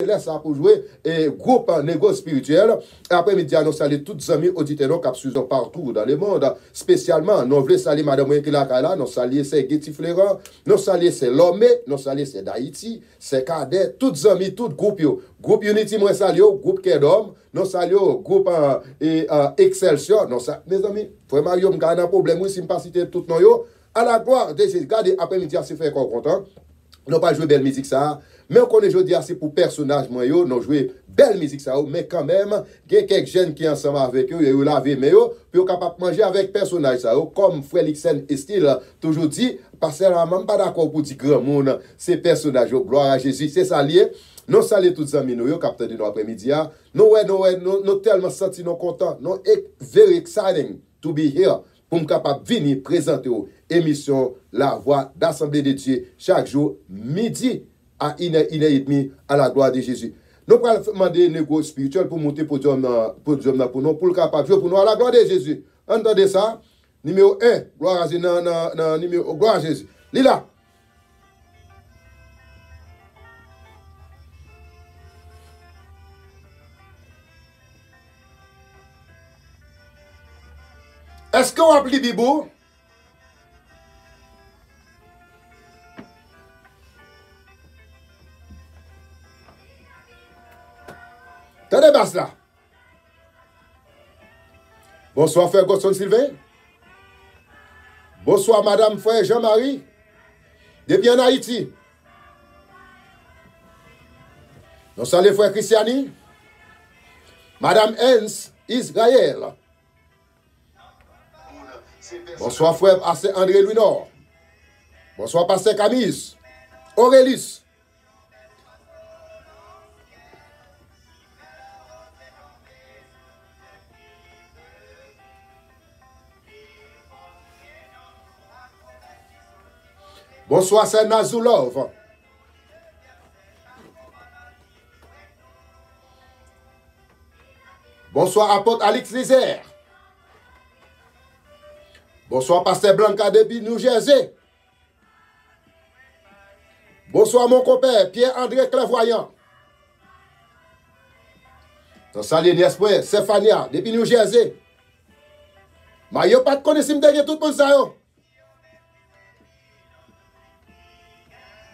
laisse ça pour jouer et groupe négo spirituel. Après-midi, nous saluons tous les amis auditeurs qui sont partout dans le monde. Spécialement, nous voulons saluer Madame Wekilakala, nous saluons c'est Getty Fleurant, nous saluons c'est Lomé, nous saluons c'est d'Haïti, c'est Cadet, tous les amis, tout groupe. Groupe Unity, moi saluons, groupe Kedom, nous saluons, groupe Excelsior. Mes amis, vraiment, il y a un problème, si je ne pas citer tout le monde. À la gloire de Jésus, regardez, après-midi, c'est fait encore content. Nous pas jouer belle musique ça, mais on connaît aujourd'hui c'est pour personnage moi yo, nous jouer belle musique ça, mais quand même, il y a quelques jeunes qui ensemble avec eux, ils laver mais yo, puis ils capable manger avec personnage ça, comme Frère Lixen et Style toujours dit, parce que même pas d'accord pour dire grand monde, c'est personnage gloire à Jésus, c'est ça lié. Nous saluons tous les amis nous capteur de nous après-midi. Nous tellement senti nous contents, nous very exciting to be here pour me capable venir présenter émission La Voix d'Assemblée de Dieu chaque jour midi à 1h30 à la gloire de Jésus. Nous allons demander un égo spirituel pour monter pour nous pour le capable pour nous à la gloire de Jésus. Entendez ça? Numéro 1, gloire à Jésus, numéro gloire à Jésus. Lila. Est-ce qu'on appelle Bibou? Tenez basse là. Bonsoir, frère Godson Sylvain. Bonsoir, madame, frère Jean-Marie. Depuis en Haïti. Nous saluons, frère Christiani. Madame Hens Israël. Bonsoir, frère pasteur André Louis-Nord. Bonsoir, pasteur Camille. Aurélis. Bonsoir, c'est Nazoulov. Bonsoir, apôtre Alix Lézère. Bonsoir, pasteur Blanca depuis New Jersey. Bonsoir, mon compère Pierre-André Clairvoyant. Salut, Niespoué, Stéphania, depuis New Jersey. Mais yo pas de connaissance derrière tout le monde ça.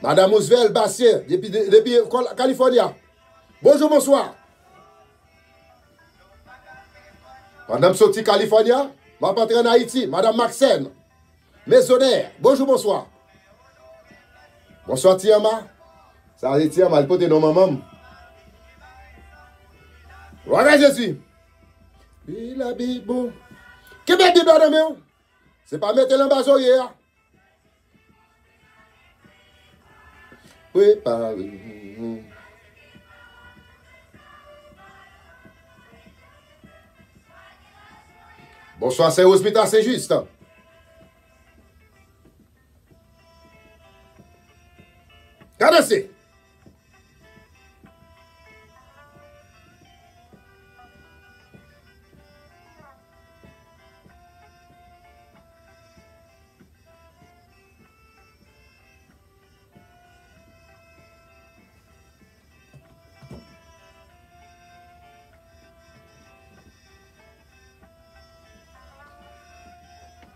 Madame Ousvel Bassier, depuis Californie. Bonjour, bonsoir. Madame Soti, Californie. Ma patrie en Haïti, Madame Maxen. Maisonnaire. Bonjour, bonsoir. Bonsoir, Tiama. Ça va, Tiama, le pote non, maman. Voilà, Jésus. Oui, la Bible. Qui met Bible dans mes? C'est pas mettre l'embazo hier. Préparez-vous. Bonsoir, c'est Hospital Saint-Just. Regardez.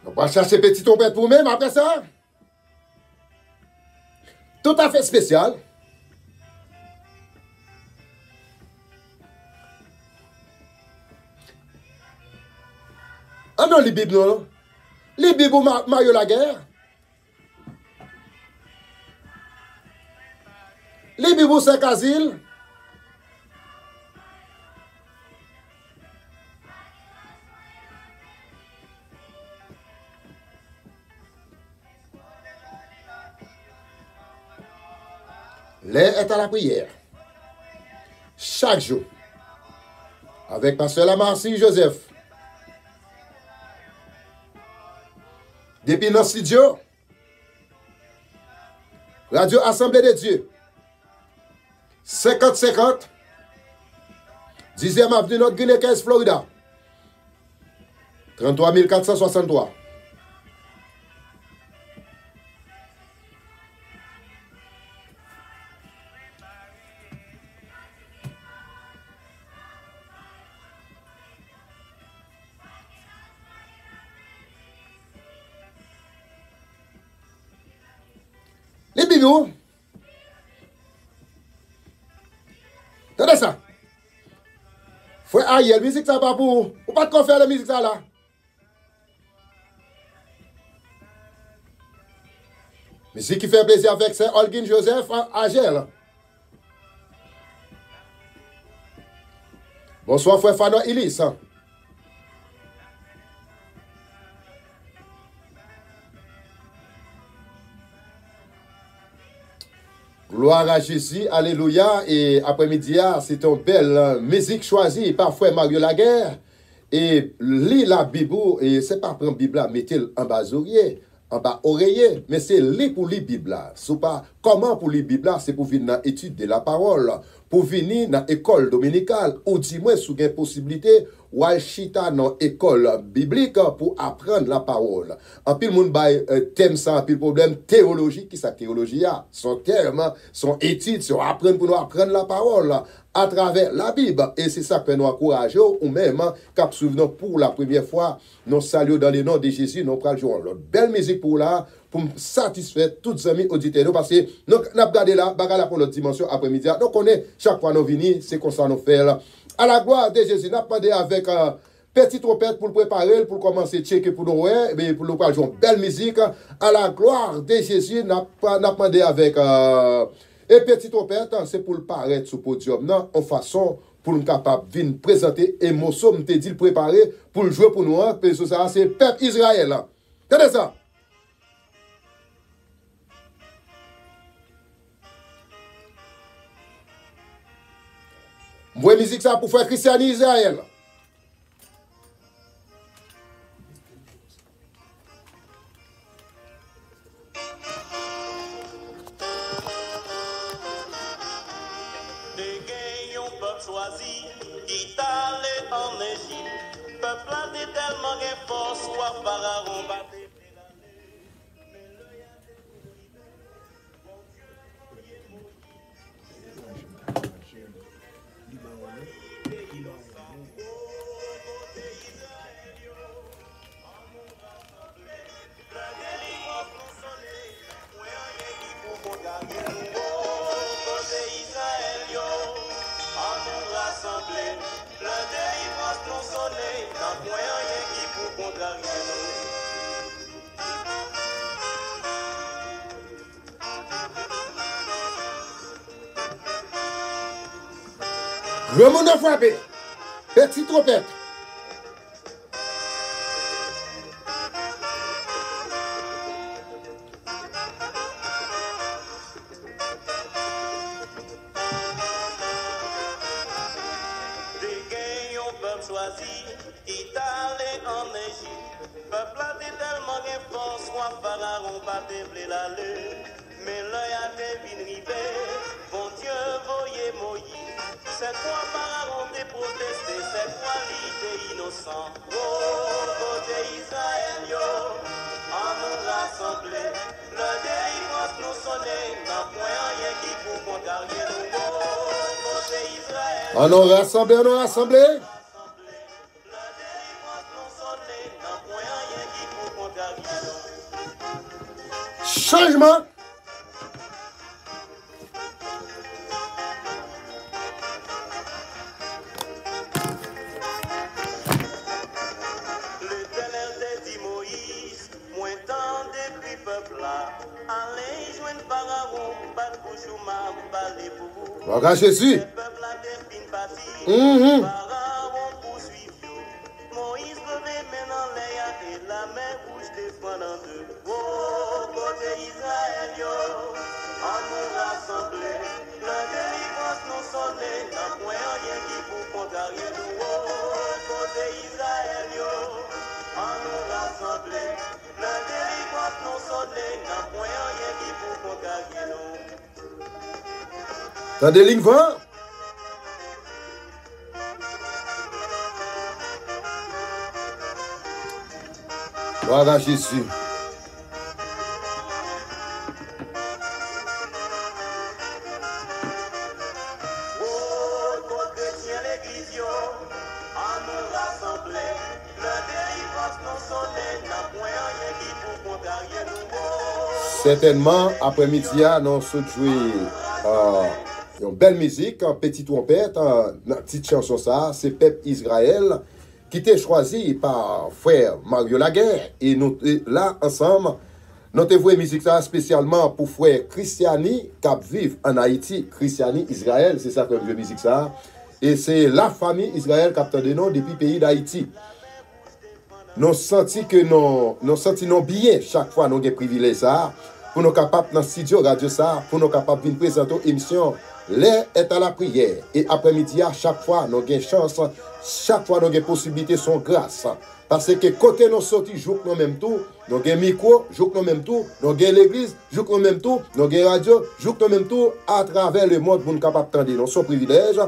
On va chercher petit trompette pour même après ça. Tout à fait spécial. Ah non, les Bibles, non. Les Bibles, Mario la guerre. Les Bibles, c'est Casil. L'air est à la prière. Chaque jour. Avec Pasteur Lamarcy Joseph. Depuis notre studio. Radio Assemblée de Dieu. 50-50. 10e avenue North Guinée 15, Florida. 33 463. Les bibous. Tenez ça. Frère Ariel, musique ça pas pour. Ou pas de faire la musique ça là. Musique qui fait plaisir avec c'est Holguin Joseph Agel. Bonsoir frère Fano Ilis. Gloire à Jésus, alléluia. Et après-midi, c'est une belle musique choisie par frère Mario Laguerre. Et lit la Bible, et c'est pas prendre la Bible, mettez-le en bas oreiller, en bas oreiller, mais c'est lit pour lire la Bible. C'est pas comment pour lire la Bible, c'est pour venir dans l'étude de la parole, pour venir dans l'école dominicale, ou dis-moi, sous une possibilité, ou al chita dans l'école biblique pour apprendre la parole. En pile, moun bay thème ça, en pile problème théologique, qui sa théologie a, son terme, son étude, son apprendre pour nous apprendre la parole à travers la Bible. Et c'est ça que nous encourageons, ou même, quand souvenons pour la première fois, nous saluons dans le nom de Jésus, nous prenons une belle musique pour là, pour satisfaire tous les amis auditeurs, parce que nous avons regardé là, bagarre pour notre dimension après-midi. Donc on est, chaque fois nous venons, c'est comme ça nous faisons. À la gloire de Jésus, nous avons demandé avec petite trompette pour le préparer, pour commencer à checker pour nous, mais pour nous jouer une belle musique. À la gloire de Jésus, nous avons demandé avec et petite trompette, c'est pour le paraître sur le podium, non, en façon pour nous capable de venir présenter et Mosso me dit le préparer pour le jouer pour nous, parce que ça c'est le peuple Israël. Tenez ça. Moi, musique ça pour faire Christian Israël. Des gagnants peuple choisi, qui t'allait en Égypte. Peuple là t'es tellement gain force, soit pharaon batté. Le monde a frappé. Petite trompette. Des gagnants peuple choisi, qui t'allait en Égypte. Peuple là t'es tellement gain force, soit pharaon batté blé l'aller. Mais l'œil a des rivé, bon Dieu voyez Moïse. C'est quoi pharaon t'es protesté, c'est quoi l'idée innocent. Oh, côté Israël yo, en nous rassembler. Le délivrance nous sonner, n'a point rien qui pour contrarier nous. Oh, côté Israël. On nous rassemblé, on nous rassemblé. Changement. L'Éternel te dit Moïse, moins tant depuis peuple là, allez joindre Pharaon, battre bouche ou m'en parler pour vous. Regarde Jésus. Le peuple a des fin parti, Pharaon poursuit. Moïse levait maintenant les et la main rouge défend en deux. Oh, côté Israël, yo, en nous rassembler. La délivrance nous sonner, n'a point rien qui pour contrarier nous. Oh, côté Israël, yo, en nous rassembler. La délivrance nous sonner, n'a point rien qui pour contrarier nous. T'as des lignes 20? Voilà Jésus. Oh, côté chrétien l'église, yo, en nous rassembler. Le délivrance nous sonner, n'a point rien qui pour contrarier nous. Oh, Certainement, après-midi, nous se jouer une belle musique, une petite trompette, une petite chanson ça, c'est Peuple Israël, qui était choisi par frère Mario Laguerre. Et nous, là, ensemble, nous avons joué musique ça spécialement pour frère Christiani, qui vit en Haïti. Christiani Israël, c'est ça que nous musique ça. Et c'est la famille Israël qui a de nous depuis le pays d'Haïti. Nous senti que nous sentions bien chaque fois nous avons privilège ça pour nous capables dans le studio radio ça pour nous capables de présenter l'émission l'air est à la prière et après-midi à chaque fois nous avons chance chaque fois nous avons possibilité son grâce parce que côté nous sortis joue nous même tout nous avons micro joue nous même tout nous avons l'église joue nous même tout nous avons radio joue nous même tout à travers le monde pour nous capables d'entendre nous son privilège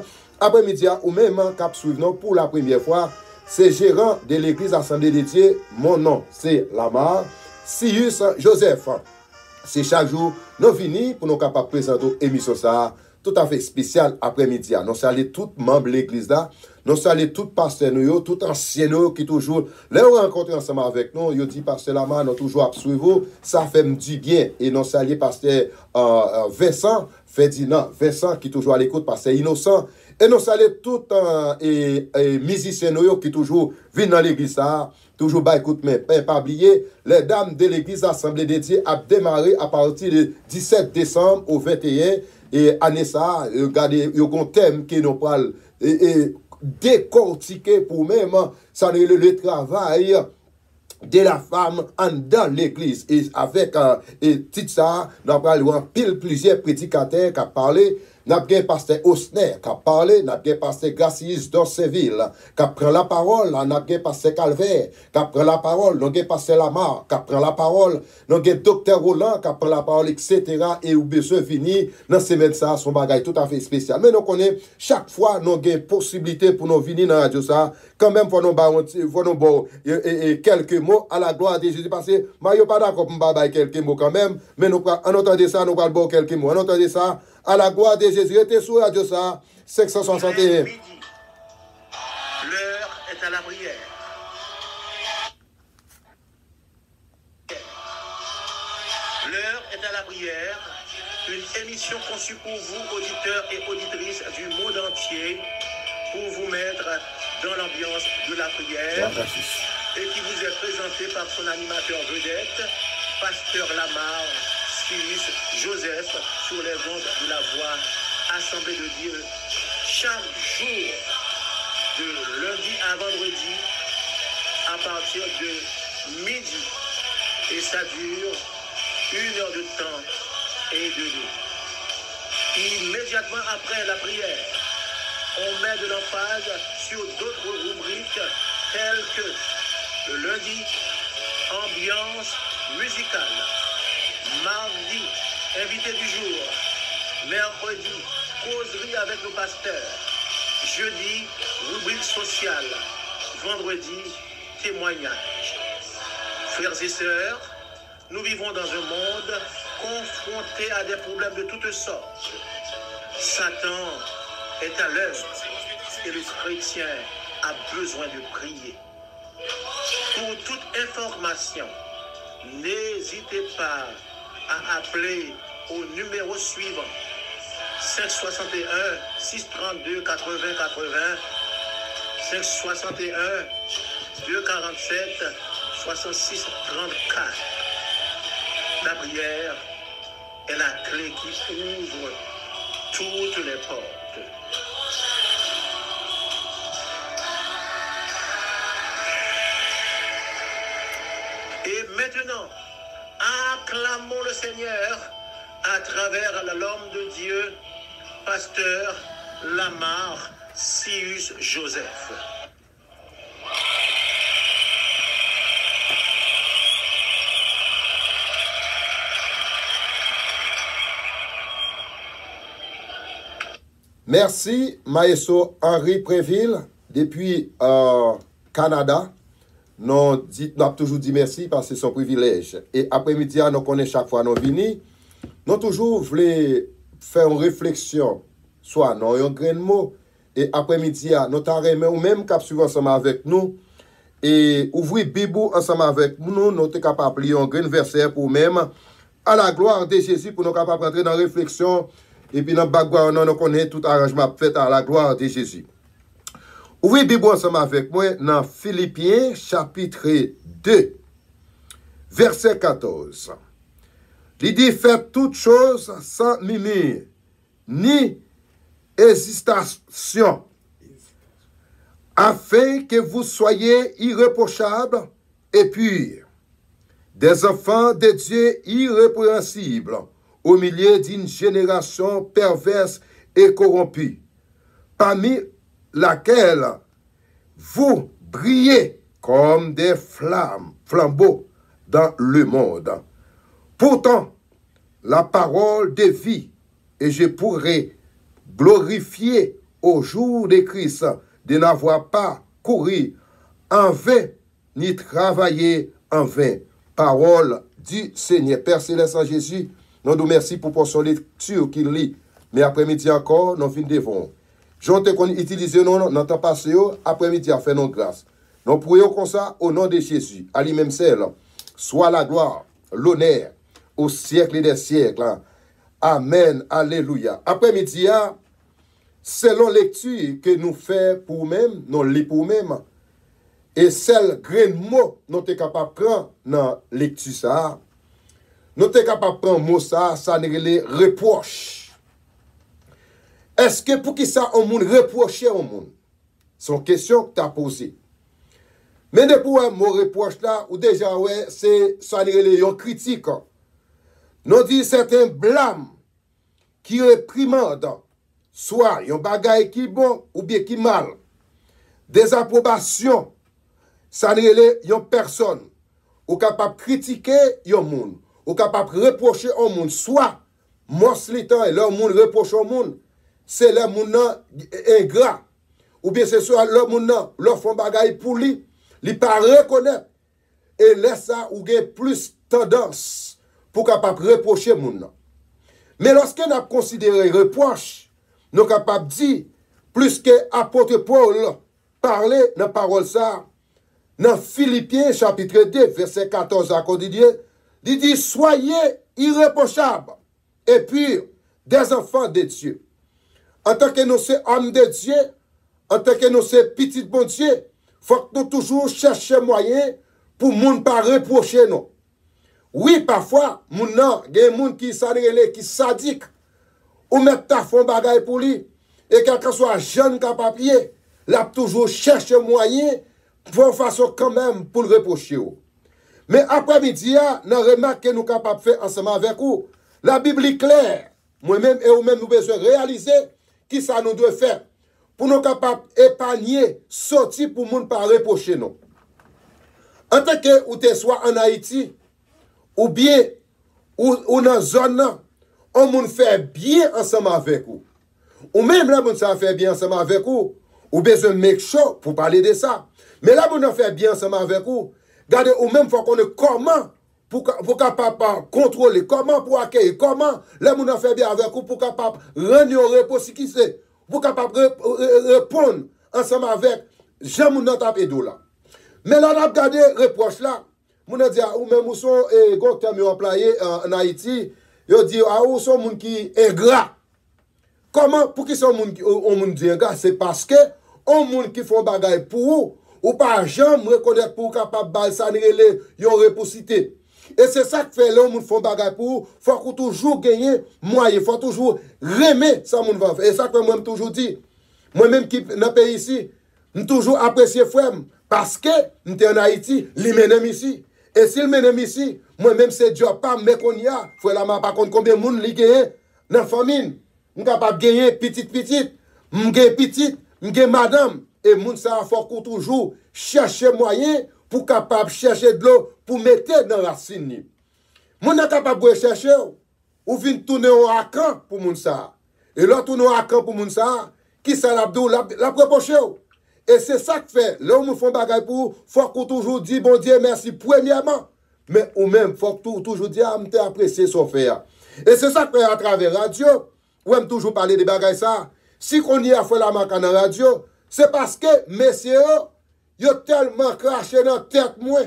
après-midi ou même cap suivre pour la première fois. C'est gérant de l'église Assemblée de Dieu. Mon nom, c'est Lamar Sius Joseph. C'est chaque jour, nous venons pour nous capables de présenter l'émission ça, tout à fait spéciale après-midi. Nous saluons tous les membres de l'église là. Nous saluons tous les pasteurs, tous les anciens qui toujours, les rencontrent ensemble avec nous. Ils disent, pasteur Lamar, nous toujours à suivre. Ça fait du bien. Et nous saluons pasteur Vincent Ferdinand, Vincent qui est toujours à l'écoute, pasteur Innocent. Et nous saluons tous les musiciens qui toujours viennent dans l'église, toujours bas écoute, mais pas oublier, les dames de l'église Assemblée de Dieu a démarré à partir du 17 décembre au 21. Et année ça, regardez, il y a un thème qui nous parle décortiquer pour même, ça le travail de la femme dans l'église. Et avec tout ça, nous avons pile plusieurs prédicateurs qui ont parlé. Nous avons pasteur Osner qui a parlé, nous avons pasteur Gracius d'Orseville qui a pris la parole, nous avons pasteur Calvaire qui a pris la parole, nous avons pasteur Lamar qui a pris la parole, nous avons docteur Roland qui a pris la parole, etc. Et où besoin venir dans ces médecins, son bagage tout à fait spécial. Mais nous connaissons, chaque fois, nous avons possibilité pour nous venir dans la radio ça, quand même, pour nous quelques mots à la gloire de Jésus. Parce que, je ne suis pas d'accord pour nous quelques mots quand même, mais nous, en entendant ça, nous allons quelques mots. En entendant ça, à la gloire de Jésus. Était sur Radio ça, 561. L'heure est à la prière. L'heure est à la prière. Une émission conçue pour vous, auditeurs et auditrices du monde entier, pour vous mettre dans l'ambiance de la prière et qui vous est présentée par son animateur vedette, Pasteur Lamar Sius Joseph, sur les ondes de la voix Assemblée de Dieu, chaque jour, de lundi à vendredi, à partir de midi. Et ça dure 1 heure de temps et demie. Immédiatement après la prière, on met de l'emphase sur d'autres rubriques telles que le lundi, ambiance musicale, mardi, invité du jour, mercredi, causerie avec le pasteur, jeudi, rubrique sociale, vendredi, témoignage. Frères et sœurs, nous vivons dans un monde confronté à des problèmes de toutes sortes. Satan est à l'œuvre et le chrétien a besoin de prier. Pour toute information, n'hésitez pas à appeler au numéro suivant 561 632 80 80 561 247 66 34. La prière est la clé qui ouvre toutes les portes. Et maintenant, acclamons le Seigneur à travers l'homme de Dieu, Pasteur Lamar Sius Joseph. Merci, Maestro Henri Préville, depuis Canada. Nous avons toujours dit merci parce que c'est son privilège. Et après-midi, nous connaissons chaque fois nous venons. Nous toujours voulu faire une réflexion, soit nous un grain de mot. Et après-midi, nous avons ou même cap suivre ensemble avec nous. Et ouvrir Bible ensemble avec nous, nous sommes capables de lire un grain verset pour même à la gloire de Jésus pour nous capables rentrer dans la réflexion et puis dans le background, nous connaissons tout arrangement fait à la gloire de Jésus. Ouvrez Bible ensemble avec moi dans Philippiens chapitre 2, verset 14. Il dit, faites toutes choses sans murmure, ni hésitation, afin que vous soyez irréprochables et purs, des enfants de Dieu irrépréhensibles, au milieu d'une génération perverse et corrompue, parmi laquelle vous brillez comme des flambeaux dans le monde. Pourtant, la parole de vie, et je pourrais glorifier au jour de Christ de n'avoir pas couru en vain, ni travaillé en vain. Parole du Seigneur. Père Céleste en Jésus, nous nous remercions pour son lecture qu'il lit. Mais après-midi encore, nous finissons devant. J'en te connais utiliser non dans temps passé, après-midi à faire nos grâces. Nous prions comme ça au nom de Jésus, à lui-même seul. Soit la gloire, l'honneur, au siècle des siècles. Amen. Alléluia. Après-midi, selon lecture que nous faisons pour nous-mêmes, nous lisons pour nous-mêmes, et celle grain mot, nous sommes capables de prendre dans la lecture ça. Nous sommes capables de prendre mot ça nous les reproche. Est-ce que pour qui ça, on monde reprocher au monde? C'est une question que tu as posée. Mais depuis un mot reproche là, ou déjà, ouais, c'est ça les critique. Nous dit certains blâmes qui réprimandent, soit un bagage qui bon ou bien qui mal. Des approbations, ça n'est une personne ou capable de critiquer un monde, ou capable de reprocher au monde, soit monslitant et leur monde reproche au monde, c'est le monde ingrat, ou bien c'est soit le monde leur font bagaille pour lui, il pas reconnaître et laisse ça ou gain plus tendance pour capable de reprocher le monde. Mais lorsqu'on a considéré reproche, nous sommes capables de dire, plus que apôtre Paul parlait dans la parole ça, dans Philippiens chapitre 2, verset 14 à Dieu, il dit, soyez irréprochables et purs des enfants de Dieu. En tant que nous sommes hommes de Dieu, en tant que nous sommes petits bon Dieu, il faut que nous toujours cherchions moyen pour ne pas reprocher nous. Oui, parfois, il y a des gens qui sadiques, ou mettent ta fond bagaille pour lui, et quel que soit jeune capable, il a toujours cherché moyen pour façon quand même pour le reprocher. Mais après-midi, nous remarquons que nous sommes capables de faire ensemble avec vous. La Bible est claire. Moi-même et vous-même, nous devons réaliser qui ça nous doit faire pour nous capables d'épargner, sortir pour ne pas reprocher nous. En tant que ou te soit en Haïti, ou bien ou dans zone, on moun fait bien ensemble avec vous. Ou même là, moun ça fait bien ensemble avec vous. Ou besoin de make sure pour parler de ça. Mais là, moun fait bien ensemble avec vous. Regardez, ou même faut qu'on ait comment pour capable contrôler, comment pour accueillir, comment là, moun fait bien avec vous pour capable rendre un repos si qui c'est. Pour capable répondre ensemble avec Jean moun tape d'eau là. Mais là, on a regardé reproche là. Moun a dit, ou même ou sont terme employé en Haïti, ils dit, ou sont moun qui ingrat. Comment, pour qui sont moun qui ingrat? C'est parce que, on moun qui font bagaille pour vous, ou pas jamais reconnaître pour capable de ça, yon réposité. Et c'est ça que fait là, moun font bagaille pour vous, faut qu'on toujours gagner moyen, faut toujours remettre ça moun va faire. Et ça que moi toujours dit, moi-même qui dans le pays ici, je toujours apprécié frère, parce que nous sommes en Haïti, les menem ici. Et si le menem ici, moi-même c'est job pas, mais qu'on y a, frère là, par contre, combien de monde li gagne dans la famille? Je suis capable de gagner petit, je gagne petit, je gagne madame. Et moun ça faut qu'on toujours chercher moyen pour capable chercher de l'eau pour mettre dans la racine. Moun est capable de chercher ou vient tourner au camp pour moun ça. Et là tourner au camp pour moun ça, qui ça l'abdou la reprocher. Et c'est ça que fait, là où nous faisons bagaille pour, faut qu'on toujours dit bon Dieu merci premièrement. Mais ou même, faut qu'on toujours dire ah, m'te apprécié son faire. Et c'est ça que fait à travers la radio, ou même toujours parler de bagaille ça. Si qu'on y a fait la marque dans la radio, c'est parce que messieurs, ils ont tellement craché dans la tête moi.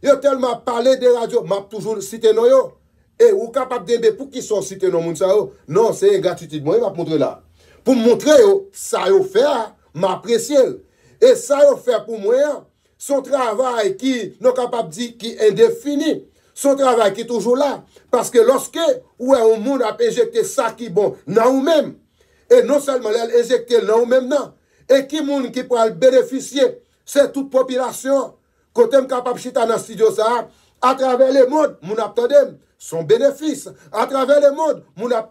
Ils ont tellement parlé de radio, m'a toujours cité non yo. Et ou capable d'aider pour qui sont cités dans monde ça non, c'est ingratitude. Moi, je vais montrer là. Pour montrer ça yo fait, m'apprécier. Et ça yo fait pour moi, son travail qui non capable de dire qui est indéfini. Son travail qui est toujours là. Parce que lorsque ou un monde a injecté ça qui bon dans nous-mêmes, et non seulement elle injecté dans nous-mêmes, non, et qui monde qui peut bénéficier, c'est toute population. Quand on est capable de chiter dans le studio ça, à travers les modes, mon attendez son bénéfice. À travers les modes, mon a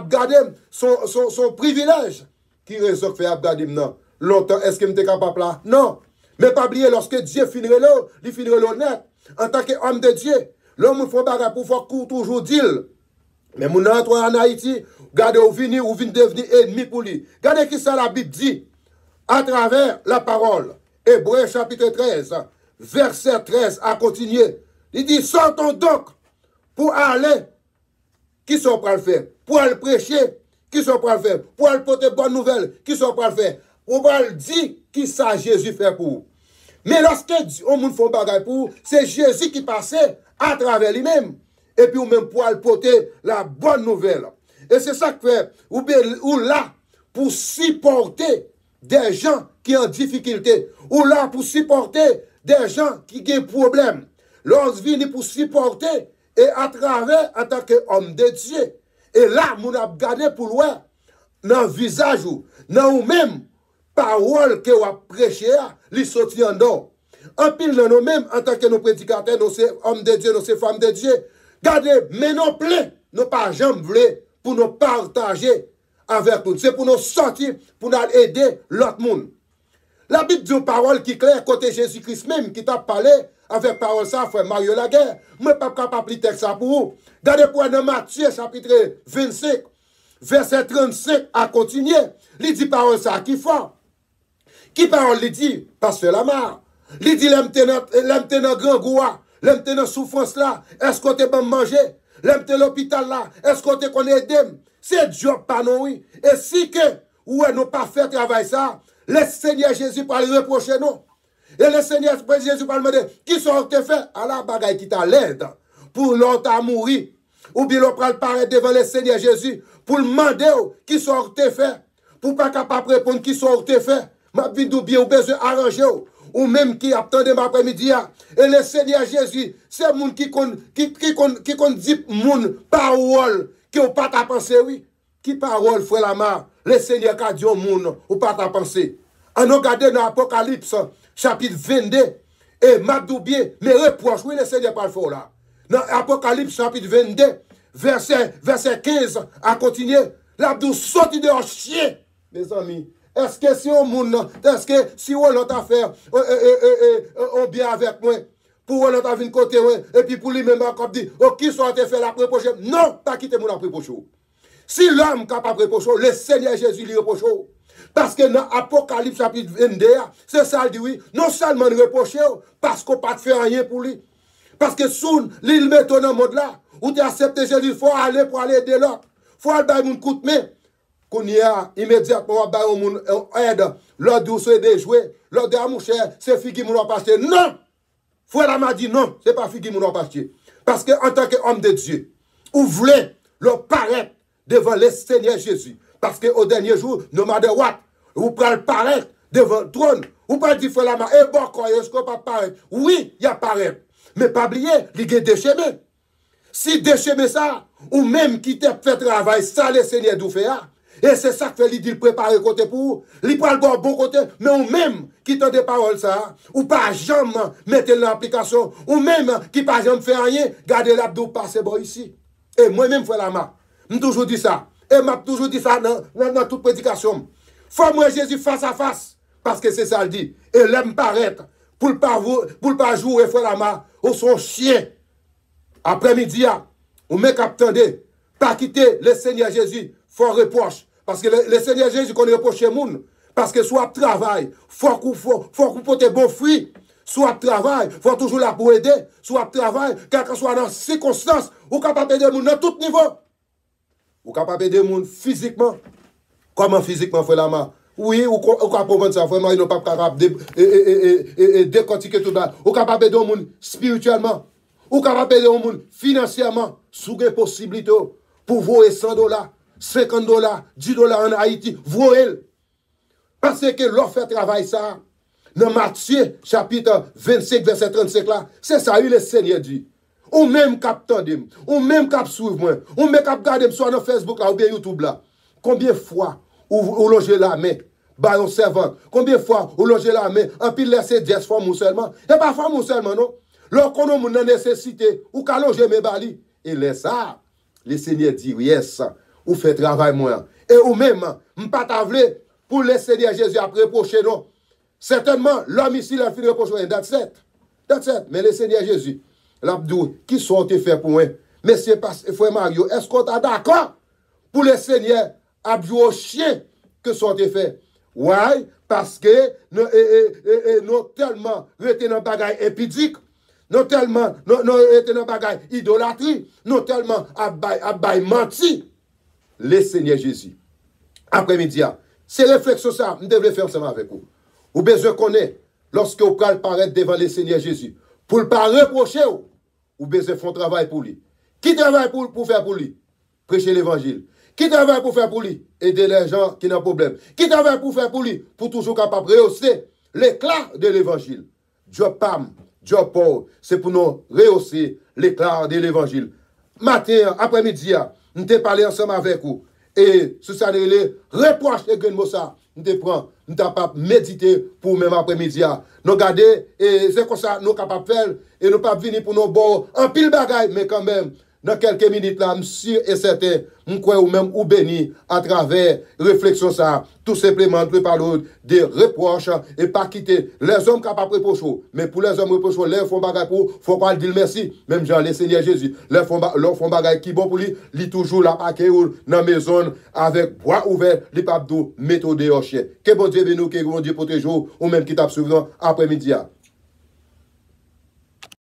gardé son privilège. Qui raison fait garder non? Longtemps, est-ce que je capable là? Non. Mais pas oublier, lorsque Dieu finirait là, il finirait l'honnête. En tant qu'homme de Dieu, l'homme fait bagarre pour faire court toujours dire. Mais mon entre en Haïti, regardez où venir devenir ennemi pour lui. Regardez qui ça la Bible dit à travers la parole. Hébreux chapitre 13, verset 13 à continuer. Il dit, sortons donc pour aller, qui sont prêts à le faire? Pour aller prêcher, qui sont prêts à le faire? Pour aller porter bonne nouvelle, qui sont prêts à le faire? Pour aller dire qui ça Jésus fait pour vous. Mais lorsque on nous fait bagaille pour, c'est Jésus qui passait à travers lui-même. Et puis, ou même pour aller porter la bonne nouvelle. Et c'est ça que fait, ou là, pour supporter des gens qui ont difficulté, ou là, pour supporter des gens qui ont problème. Lorsqu'on vient pour supporter, et à travers, en tant qu'homme de Dieu, et là, on a gardé pour loin, dans le visage, dans nous-mêmes, parole que vous prêchez, les sortir en don. En pile dans nous-mêmes, en tant que nos prédicateurs, nos hommes de Dieu, nos femmes de Dieu, gardez, mais non plein, nous pas jamais voulu pour nous partager avec nous. C'est pour nous sortir, pour nous aider l'autre monde. La Bible dit une parole qui est claire, côté Jésus-Christ même, qui t'a parlé avec parole ça, frère Mario Laguerre. Moi, pas capable de texte ça pour vous. Gardez pour dans Matthieu, chapitre 25, verset 35, à continuer. Il dit parole ça qui fort. Qui parole il dit? Pasteur Lamar. Il dit l'aime tenant grand goût, l'aime tenant souffrance là. Est-ce qu'on te bon manger? L'aime tenant l'hôpital là. Est-ce qu'on te connaît d'em? C'est job pas non oui. Et si que ouais nous pas fait travail ça, le Seigneur Jésus pas le reprocher non. Et le Seigneur Jésus pas le demander qui sont te fait à la bagaille qui t'a l'aide pour l'autre mourir ou bien l'on prend paraître devant le Seigneur Jésus pour le demander qui sont te fait pour pas capable répondre qui sont te fait. M'a vinn bien ou besoin arranger ou même qui attendait après-midi et le Seigneur Jésus c'est moun qui dit moun parole qui ou pas ta penser oui qui parole frère Lamar le Seigneur qu'a dit au moun ou pas ta penser en regarder dans Apocalypse chapitre 22 et m'a bien mais reproche oui le Seigneur parle fort là dans Apocalypse chapitre 22 verset 15 à continuer l'abdou sorti de chien mes amis. Est-ce que si on moun, est-ce que si on l'autre affaire, on bien avec moi, pour l'autre affaire une côté, et puis pour lui-même, comme dit, qui soit fait la prépoche, non, pas quitter mon prépoche. Si l'homme capable de prépoche, le Seigneur Jésus lui reproche. Parce que dans Apocalypse chapitre 22, c'est ça, il dit oui, non seulement il reproche, parce qu'on n'a pas fait rien pour lui. Parce que soon, il met dans le mode là, où tu acceptes Jésus, il faut aller pour aller aider l'autre. Il faut aller dans mon coup de main. Qu'on y a immédiatement aide, l'ordre d'où c'est de jouer, l'ordre de mon cher, c'est fille qui m'a pas acheté. Non! Frère m'a dit non, c'est pas fille qui m'a pas acheté. Parce qu'en tant qu'homme de Dieu, vous voulez le paraître devant le Seigneur Jésus. Parce qu'au dernier jour, no matter what, vous pouvez le paraître devant le trône. Vous pouvez dire, frère Lamar, eh bon, quoi, est-ce qu'on peut paraître? Oui, il y a paraître. Mais pas oublier, il y a des chemins. Si des chemins ça, ou même qui t'a fait travail, ça le Seigneur nous fait. Et c'est ça que fait il prépare côté pour vous. Il prend le bon côté, mais ou même qui t'a des paroles ça, ou pas jamais mettre l'application, ou même qui pas jamais fait rien, gardez l'abdou passer bon ici. Et moi-même, frère Lamar, je toujours dit ça. Et m'a toujours dit ça dans toute prédication. Faut moi Jésus face à face, parce que c'est ça le dit. Et l'aime paraître, pour pas jouer, frère Lamar, ou son chien. Après-midi, ou même attendez, pas quitter le Seigneur Jésus, faut reproche. Parce que le Seigneur Jésus qu'on reproche chez moun. Parce que soit travail, faut qu'on porte bon fruit. Soit travail, faut toujours là pour aider. Soit travail, quel que soit dans les circonstances, ou capable d'aider moun dans tout niveau. Ou capable d'aider moun physiquement. Comment physiquement, frère Lamar? Oui, ou capable comprendre ça, vraiment, ils n'ont pas capable de décortiquer tout ça. Ou capable d'aider moun spirituellement. Ou capable aider au monde financièrement, sous des possibilités pour voir $100, $50, $10 en Haïti, voyez. Parce que l'on fait travail ça. Dans Matthieu, chapitre 25, verset 35 là, c'est ça, le Seigneur dit. Ou même cap tandem, ou même cap suivre moi, ou même cap garder soit dans Facebook là, ou bien YouTube là. Combien de fois ou logez la main, bah on servant, combien de fois ou logez la main, en pile laisser 10 femmes seulement, et pas femmes seulement non. Lorsqu'on a une nécessité, ou qu'à loger mes bali, et laisse ça, le Seigneur dit, yes, ou fait travail moi. Et ou même, m'pas t'avler pour le Seigneur Jésus après reprocher non. Certainement, l'homme ici, il a fini de reprocher, that's it. Mais le Seigneur Jésus, l'abdou, qui sont te fait pour moi? Monsieur frère Mario, est-ce qu'on est d'accord pour le Seigneur abdou au chien que sont te fait? Ouais, parce que nous tellement été dans bagaille épidique, nous tellement été dans bagaille idolâtrie, nous tellement abaye menti. Le Seigneur Jésus. Après-midi, c'est réflexion ça, nous devons faire ensemble avec vous. Ou besoin connaître lorsque vous pouvez paraître devant le Seigneur Jésus. Pour ne pas reprocher, ou besoin faire un travail pour lui. Qui travaille pour faire pour lui? Prêcher l'évangile. Qui travaille pour faire pour lui? Aider les gens qui n'ont problème. Qui travaille pour faire pour lui? Pour toujours capable de rehausser l'éclat de l'évangile. Job Pam, Job Paul, c'est pour nous rehausser l'éclat de l'évangile. Matin, après-midi, nous te parlé ensemble avec vous. Et ce ça les reproches de Genmosa, nous te prend, nous capable méditer pour même après-midi. Nous garder et c'est comme ça nous capable faire et nous pas venir pour nos bords en pile bagaille mais quand même dans quelques minutes là, sûr et certain, nous croyons même ou béni à travers réflexion ça, tout simplement nous parlons des reproches et pas quitter les hommes capables de reprocher, mais pour les hommes reprocher, les font bagaille pour, faut pas dire merci, même Jean le Seigneur Jésus, les font bagaille qui bon pour lui, lui toujours la paquet ou dans maison avec bois ouvert, les papes d'eau, méthode de chien. Que bon Dieu bénisse, que bon Dieu protège ou même qui tape souvent après-midi.